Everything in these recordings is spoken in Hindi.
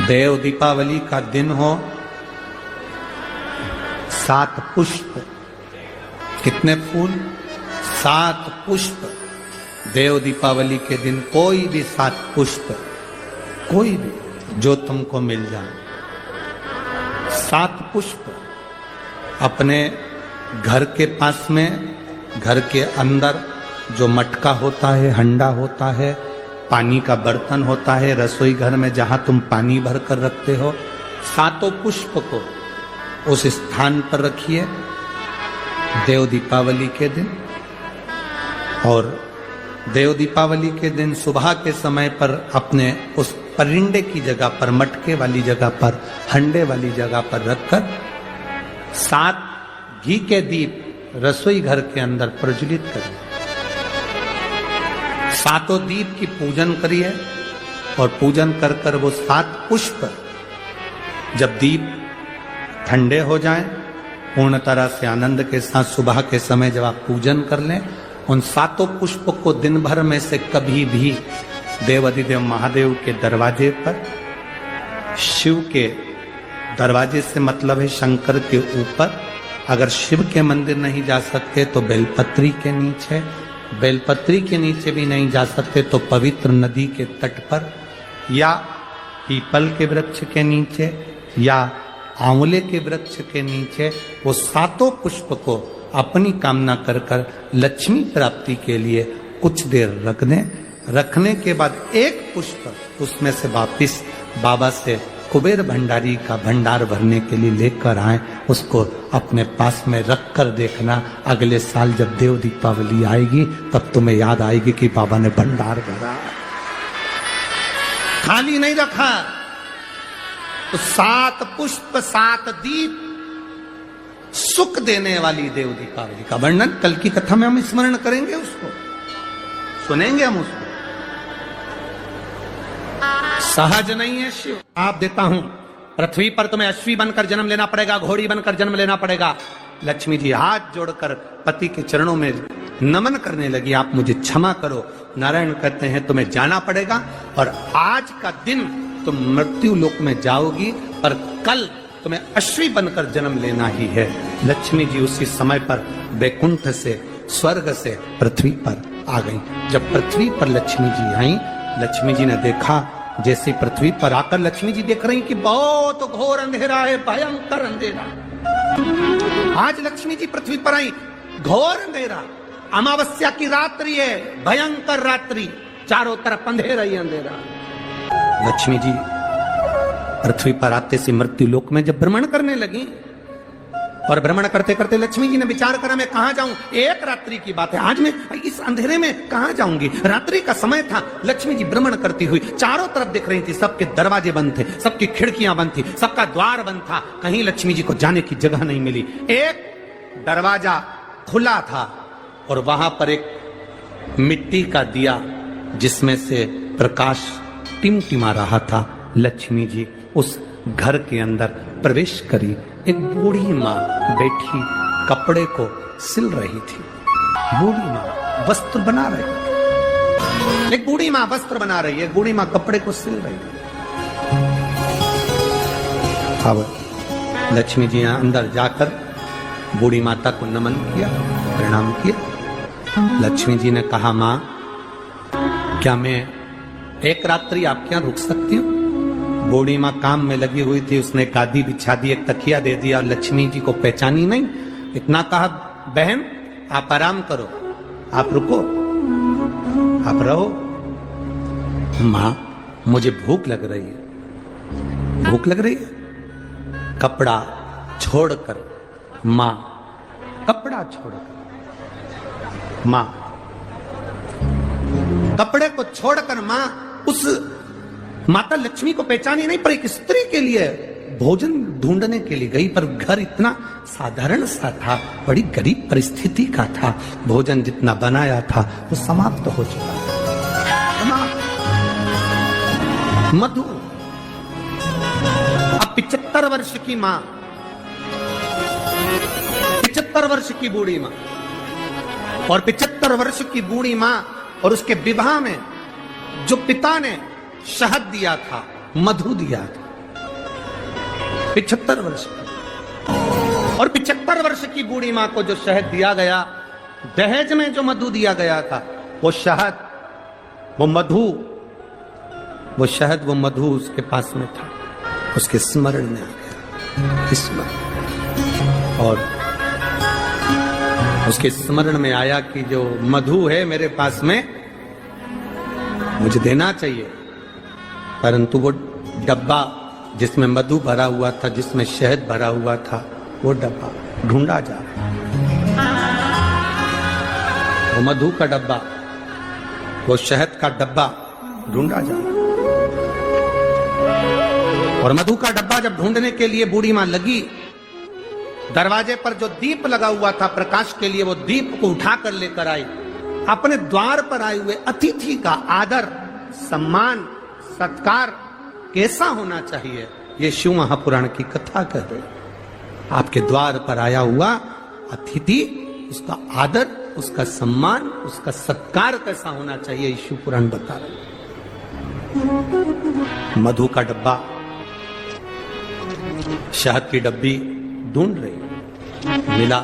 देव दीपावली का दिन हो, 7 पुष्प, कितने फूल? 7 पुष्प। देव दीपावली के दिन कोई भी 7 पुष्प, कोई भी जो तुमको मिल जाए, 7 पुष्प अपने घर के पास में, घर के अंदर जो मटका होता है, हंडा होता है, पानी का बर्तन होता है, रसोई घर में जहां तुम पानी भर कर रखते हो, 7 पुष्प को उस स्थान पर रखिए देव दीपावली के दिन। और देव दीपावली के दिन सुबह के समय पर अपने उस परिंदे की जगह पर, मटके वाली जगह पर, हंडे वाली जगह पर रखकर 7 घी के दीप रसोई घर के अंदर प्रज्वलित करिए। 7 दीप की पूजन करिए और पूजन कर कर वो 7 पुष्प जब दीप ठंडे हो जाएं, पूर्ण तरह से आनंद के साथ सुबह के समय जब आप पूजन कर लें, उन 7 पुष्प को दिन भर में से कभी भी देवाधिदेव महादेव के दरवाजे पर, शिव के दरवाजे से मतलब है शंकर के ऊपर, अगर शिव के मंदिर नहीं जा सकते तो बेलपत्री के नीचे, बेलपत्री के नीचे भी नहीं जा सकते तो पवित्र नदी के तट पर, या पीपल के वृक्ष के नीचे, या आंवले के वृक्ष के नीचे वो 7 पुष्प को अपनी कामना कर कर लक्ष्मी प्राप्ति के लिए कुछ देर रख दें। रखने के बाद 1 पुष्प उसमें से वापिस बाबा से कुबेर भंडारी का भंडार भरने के लिए लेकर आए, उसको अपने पास में रख कर देखना। अगले साल जब देव दीपावली आएगी तब तुम्हें याद आएगी कि बाबा ने भंडार भरा, खाली नहीं रखा। तो 7 पुष्प 7 दीप, सुख देने वाली देव दीपावली का वर्णन कल की कथा में हम स्मरण करेंगे, उसको सुनेंगे हम उसको। सहज नहीं है शिव। आप देता हूं, पृथ्वी पर तुम्हें अश्वी बनकर जन्म लेना पड़ेगा, घोड़ी बनकर जन्म लेना पड़ेगा। लक्ष्मी जी हाथ जोड़कर पति के चरणों में नमन करने लगी, आप मुझे क्षमा करो। नारायण कहते हैं तुम्हें जाना पड़ेगा और आज का दिन तुम मृत्यु लोक में जाओगी, पर कल तुम्हें अश्वी बनकर जन्म लेना ही है। लक्ष्मी जी उसी समय पर वैकुंठ से, स्वर्ग से पृथ्वी पर आ गई। जब पृथ्वी पर लक्ष्मी जी आई, लक्ष्मी जी ने देखा, जैसे पृथ्वी पर आकर लक्ष्मी जी देख रही कि बहुत घोर अंधेरा है, भयंकर अंधेरा। आज लक्ष्मी जी पृथ्वी पर आई, घोर अंधेरा, अमावस्या की रात्रि है, भयंकर रात्रि, चारों तरफ अंधेरा ही अंधेरा। लक्ष्मी जी पृथ्वी पर आते से मृत्यु लोक में जब भ्रमण करने लगी, और भ्रमण करते करते लक्ष्मी जी ने विचार करा मैं कहां जाऊं, 1 रात्रि की बात है, आज मैं इस अंधेरे में कहां जाऊंगी। रात्रि का समय था, लक्ष्मी जी भ्रमण करती हुई चारों तरफ देख रही थी, सबके दरवाजे बंद थे, सबकी खिड़कियां बंद थी, सबका द्वार बंद था, कहीं लक्ष्मी जी को जाने की जगह नहीं मिली। एक दरवाजा खुला था और वहां पर एक मिट्टी का दिया जिसमें से प्रकाश टिमटिमा रहा था। लक्ष्मी जी उस घर के अंदर प्रवेश करी। एक बूढ़ी माँ बैठी कपड़े को सिल रही थी। बूढ़ी माँ वस्त्र बना रही है, एक बूढ़ी माँ वस्त्र बना रही है, बूढ़ी माँ कपड़े को सिल रही है। अब लक्ष्मी जी अंदर जाकर बूढ़ी माता को नमन किया, प्रणाम किया। लक्ष्मी जी ने कहा माँ, क्या मैं 1 रात्रि आपके यहाँ रुक सकती हूँ? बूढ़ी माँ काम में लगी हुई थी, उसने गादी बिछा दी, एक तकिया दे दिया और लक्ष्मी जी को पहचानी नहीं। इतना कहा बहन आप आराम करो, आप रुको, आप रहो। माँ मुझे भूख लग रही है, भूख लग रही है। कपड़ा छोड़कर माँ, कपड़ा छोड़कर माँ, कपड़े को छोड़कर माँ उस माता लक्ष्मी को पहचानी नहीं, पर एक स्त्री के लिए भोजन ढूंढने के लिए गई। पर घर इतना साधारण सा था, बड़ी गरीब परिस्थिति का था, भोजन जितना बनाया था वो समाप्त हो चुका था। मधु अब 75 वर्ष की माँ, 75 वर्ष की बूढ़ी माँ, और 75 वर्ष की बूढ़ी माँ और उसके विवाह में जो पिता ने शहद दिया था, मधु दिया था, 75 वर्ष की। और 75 वर्ष की बूढ़ी मां को जो शहद दिया गया, दहेज में जो मधु दिया गया था, वो शहद, वो मधु, वो शहद, वो मधु उसके पास में था, उसके स्मरण में आ गया, स्मरण। और उसके स्मरण में आया कि जो मधु है मेरे पास में, मुझे देना चाहिए, परंतु वो डब्बा जिसमें मधु भरा हुआ था, जिसमें शहद भरा हुआ था, वो डब्बा ढूंढा जा रहा है। वो मधु का डब्बा, वो शहद का डब्बा ढूंढा जा रहा है। और मधु का डब्बा जब ढूंढने के लिए बूढ़ी मां लगी, दरवाजे पर जो दीप लगा हुआ था प्रकाश के लिए, वो दीप को उठाकर लेकर आई। अपने द्वार पर आए हुए अतिथि का आदर, सम्मान, सत्कार कैसा होना चाहिए, ये शिव महापुराण की कथा कह रहे। आपके द्वार पर आया हुआ अतिथि, उसका आदर, उसका सम्मान, उसका सत्कार कैसा होना चाहिए, ये शिव पुराण बता रहे। मधु का डब्बा, शहद की डब्बी ढूंढ रही, मिला।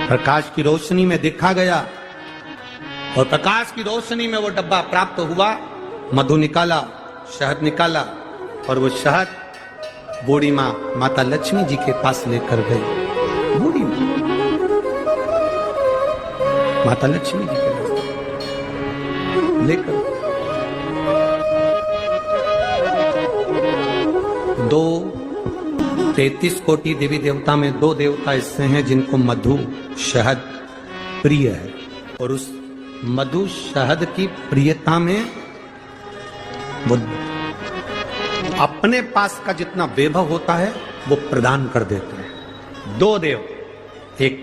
प्रकाश की रोशनी में देखा गया, और प्रकाश की रोशनी में वो डब्बा प्राप्त हुआ। मधु निकाला, शहद निकाला, और वो शहद बूढ़ी मां माता लक्ष्मी जी के पास लेकर गई। बूढ़ी मां माता लक्ष्मी जी के पास लेकर, 33 कोटि देवी देवता में 2 देवता ऐसे हैं जिनको मधु शहद प्रिय है, और उस मधु शहद की प्रियता में वो अपने पास का जितना वैभव होता है वो प्रदान कर देते हैं। 2 देव, एक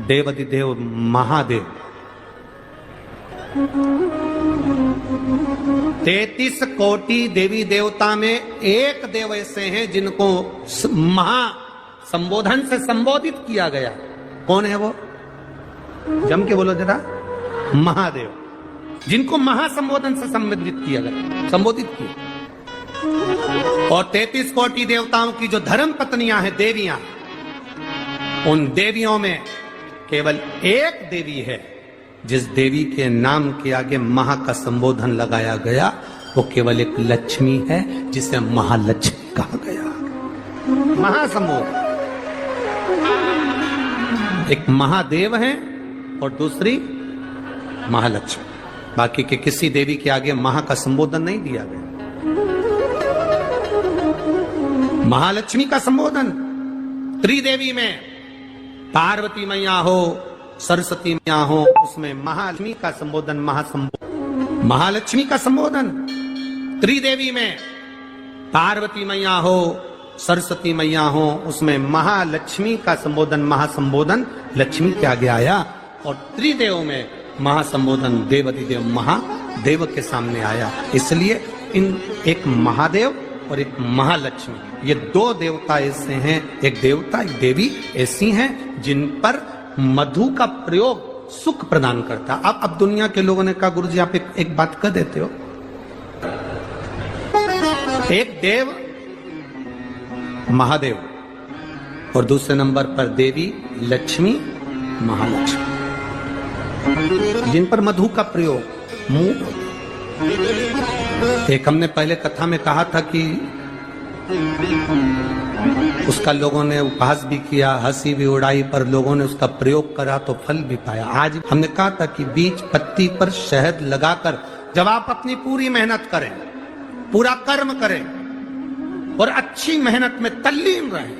देवाधिदेव महादेव, 33 कोटि देवी देवता में एक देव ऐसे हैं जिनको महा संबोधन से संबोधित किया गया। कौन है वो? जम के बोलो जरा। महादेव, जिनको महासंबोधन से संबोधित किया गया, संबोधित किया। और 33 कोटि देवताओं की जो धर्म पत्नियां हैं, देवियां, उन देवियों में केवल एक देवी है जिस देवी के नाम के आगे महा का संबोधन लगाया गया, वो केवल एक लक्ष्मी है जिसे महालक्ष्मी कहा गया। महासंबोधन, एक महादेव है और दूसरी महालक्ष्मी। बाकी के किसी देवी के आगे महा का संबोधन नहीं दिया गया। महालक्ष्मी का संबोधन त्रिदेवी में, पार्वती मैया हो, सरस्वती मैया हो, उसमें महालक्ष्मी का संबोधन, महासंबोधन। महालक्ष्मी का संबोधन त्रिदेवी में, पार्वती मैया हो, सरस्वती मैया हो, उसमें महालक्ष्मी का संबोधन, महासंबोधन लक्ष्मी के आगे आया। और त्रिदेव में महासंबोधन देवाधिदेव महादेव के सामने आया। इसलिए इन एक महादेव और एक महालक्ष्मी, ये 2 देवता ऐसे हैं, एक देवता एक देवी ऐसी हैं जिन पर मधु का प्रयोग सुख प्रदान करता। अब दुनिया के लोगों ने कहा, गुरुजी आप एक बात कर देते हो, एक देव महादेव और दूसरे नंबर पर देवी लक्ष्मी महालक्ष्मी, जिन पर मधु का प्रयोग मुंह। एक हमने पहले कथा में कहा था कि उसका लोगों ने उपहास भी किया, हंसी भी उड़ाई, पर लोगों ने उसका प्रयोग करा तो फल भी पाया। आज हमने कहा था कि बीज पत्ती पर शहद लगाकर जब आप अपनी पूरी मेहनत करें, पूरा कर्म करें और अच्छी मेहनत में तल्लीन रहें,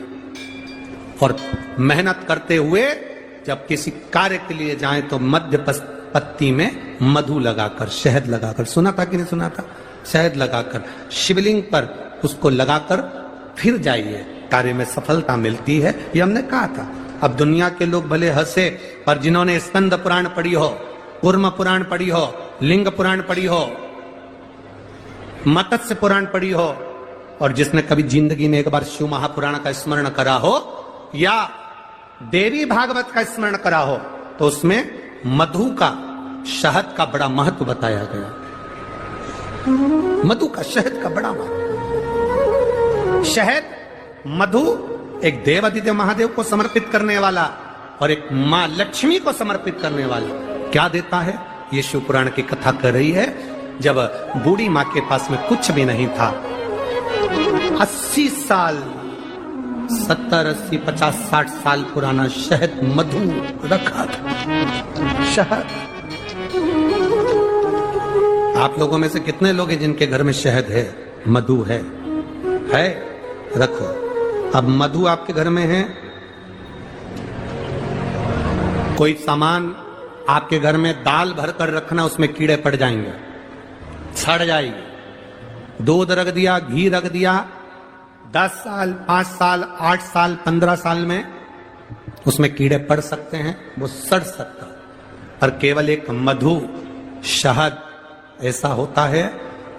और मेहनत करते हुए जब किसी कार्य के लिए जाएं तो मध्य पत्ती में मधु लगाकर, शहद लगाकर, सुना था कि नहीं सुना था? शहद लगाकर शिवलिंग पर उसको लगाकर फिर जाइए, कार्य में सफलता मिलती है। ये हमने कहा था। अब दुनिया के लोग भले हंसे, पर जिन्होंने स्कंद पुराण पढ़ी हो, कूर्म पुराण पढ़ी हो, लिंग पुराण पढ़ी हो, मत्स्य पुराण पढ़ी हो, और जिसने कभी जिंदगी में एक बार शिव महापुराण का स्मरण करा हो या देवी भागवत का स्मरण करा हो, तो उसमें मधु का, शहद का बड़ा महत्व बताया गया। मधु का, शहद का बड़ा महत्व। शहद, मधु एक देव आदित्य महादेव को समर्पित करने वाला और एक मां लक्ष्मी को समर्पित करने वाला क्या देता है? ये शिव पुराण की कथा कर रही है। जब बूढ़ी मां के पास में कुछ भी नहीं था, 80 साल 70, 80, 50, 60 साल पुराना शहद मधु रखा था। शहद, आप लोगों में से कितने लोग हैं जिनके घर में शहद है, मधु है? रखो। अब मधु आपके घर में है, कोई सामान आपके घर में दाल भर कर रखना, उसमें कीड़े पड़ जाएंगे, सड़ जाएगी। दूध रख दिया, घी रख दिया, 10 साल, 5 साल, 8 साल, 15 साल में उसमें कीड़े पड़ सकते हैं, वो सड़ सकता है। पर केवल एक मधु, शहद ऐसा होता है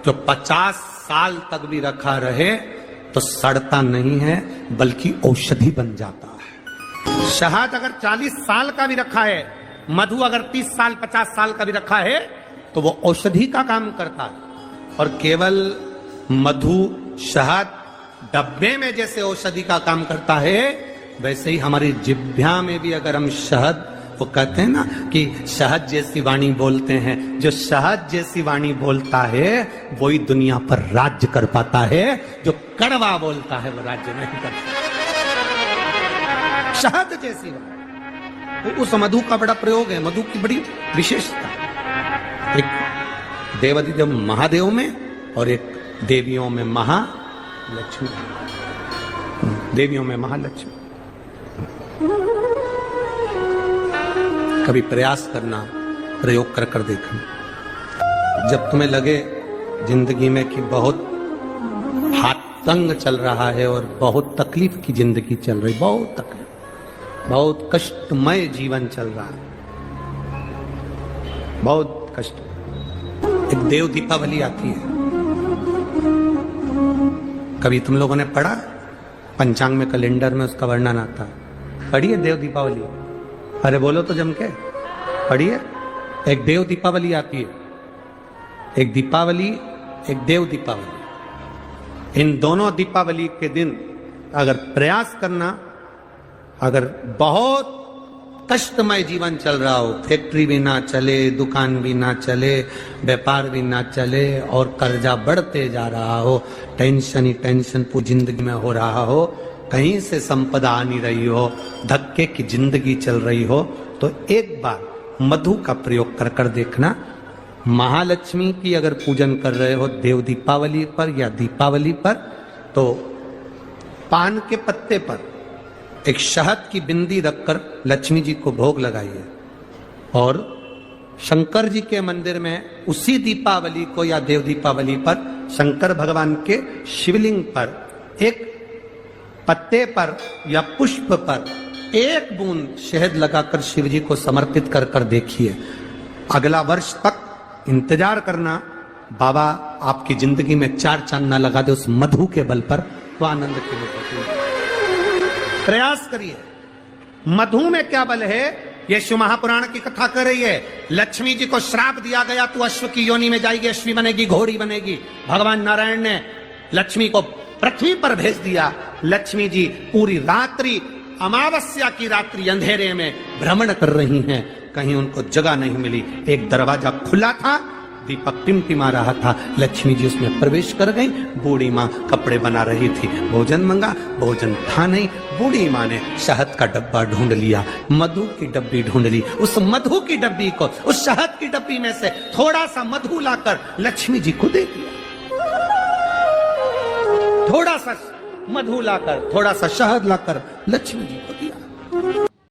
जो 50 साल तक भी रखा रहे तो सड़ता नहीं है, बल्कि औषधि बन जाता है। शहद अगर 40 साल का भी रखा है, मधु अगर 30 साल 50 साल का भी रखा है तो वो औषधि का काम करता है। और केवल मधु, शहद डब्बे में जैसे औषधि का काम करता है, वैसे ही हमारी जिह्वा में भी अगर हम शहद, वो कहते हैं ना कि शहद जैसी वाणी बोलते हैं, जो शहद जैसी वाणी बोलता है वही दुनिया पर राज्य कर पाता है, जो कड़वा बोलता है वो राज्य नहीं कर पाता। शहद जैसी वाणी, तो उस मधु का बड़ा प्रयोग है। मधु की बड़ी विशेषता, एक देवादिदेव महादेव में और एक देवियों में महालक्ष्मी, देवियों में महालक्ष्मी। कभी प्रयास करना, प्रयोग कर कर देखना। जब तुम्हें लगे जिंदगी में कि बहुत हाथ तंग चल रहा है और बहुत तकलीफ की जिंदगी चल रही, बहुत तकलीफ, बहुत कष्टमय जीवन चल रहा है, बहुत कष्ट। एक देव दीपावली आती है, कभी तुम लोगों ने पढ़ा? पंचांग में, कैलेंडर में उसका वर्णन आता है। पढ़िए देव दीपावली, अरे बोलो तो जम के पढ़िए। एक देव दीपावली आती है, एक दीपावली, एक देव दीपावली। इन दोनों दीपावली के दिन अगर प्रयास करना, अगर बहुत कष्टमय जीवन चल रहा हो, फैक्ट्री भी ना चले, दुकान भी ना चले, व्यापार भी ना चले और कर्जा बढ़ते जा रहा हो, टेंशन ही टेंशन पूरी जिंदगी में हो रहा हो, कहीं से संपदा आ नहीं रही हो, धक्के की जिंदगी चल रही हो, तो एक बार मधु का प्रयोग कर कर देखना। महालक्ष्मी की अगर पूजन कर रहे हो देव दीपावली पर या दीपावली पर, तो पान के पत्ते पर एक शहद की बिंदी रखकर लक्ष्मी जी को भोग लगाइए और शंकर जी के मंदिर में उसी दीपावली को या देव दीपावली पर शंकर भगवान के शिवलिंग पर एक पत्ते पर या पुष्प पर एक बूंद शहद लगाकर शिव जी को समर्पित कर कर देखिए। अगला वर्ष तक इंतजार करना, बाबा आपकी जिंदगी में 4 चांद ना लगा दे उस मधु के बल पर, तो आनंद के लिए प्रयास करिए। मधु में क्या बल है? ये शिव महापुराण की कथा कर रही है। लक्ष्मी जी को श्राप दिया गया, तू अश्व की योनि में जाएगी, अश्वी बनेगी, घोड़ी बनेगी। भगवान नारायण ने लक्ष्मी को पृथ्वी पर भेज दिया। लक्ष्मी जी पूरी रात्रि, अमावस्या की रात्रि अंधेरे में भ्रमण कर रही हैं, कहीं उनको जगह नहीं मिली। एक दरवाजा खुला था, दीपक टिमटिमा रहा था, लक्ष्मी जी उसमें प्रवेश कर गई। बूढ़ी माँ कपड़े बना रही थी, भोजन मंगा, भोजन था नहीं। बूढ़ी माँ ने शहद का डब्बा ढूंढ लिया, मधु की डब्बी ढूंढ ली। उस मधु की डब्बी को, उस शहद की डब्बी में से थोड़ा सा मधु लाकर लक्ष्मी जी को दे दिया। थोड़ा सा मधु लाकर, थोड़ा सा शहद लाकर लक्ष्मी जी को दिया।